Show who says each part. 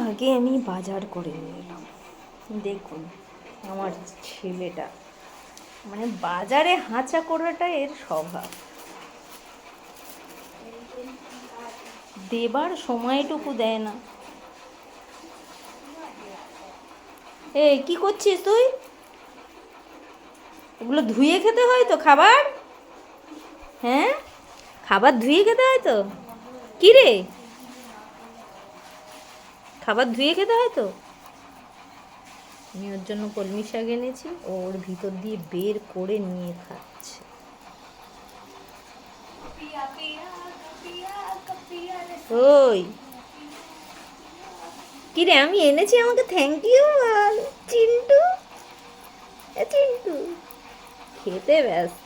Speaker 1: আগে আমি বাজার করে নিয়ে এলাম। দেখুন আমার ছেলেটা, মানে বাজারে হাঁচা করাটা এর স্বভাব। দেবার সময়টুকু দেয় না। এই কি করছিস তুই? ওগুলো ধুয়ে খেতে হয় তো খাবার? হ্যাঁ, খাবার ধুয়ে খেতে হয় তো? কি রে, খাবার ধুয়ে খেতে হয় তো? আমি ওর জন্য কলমি শাক এনেছি, ওর ভিতর দিয়ে বের করে নিয়ে খাচ্ছে। ওই কি রে, আমি এনেছি, আমাকে থ্যাংক ইউ বল চিন্টু। চিন্টু খেতে ব্যস্ত।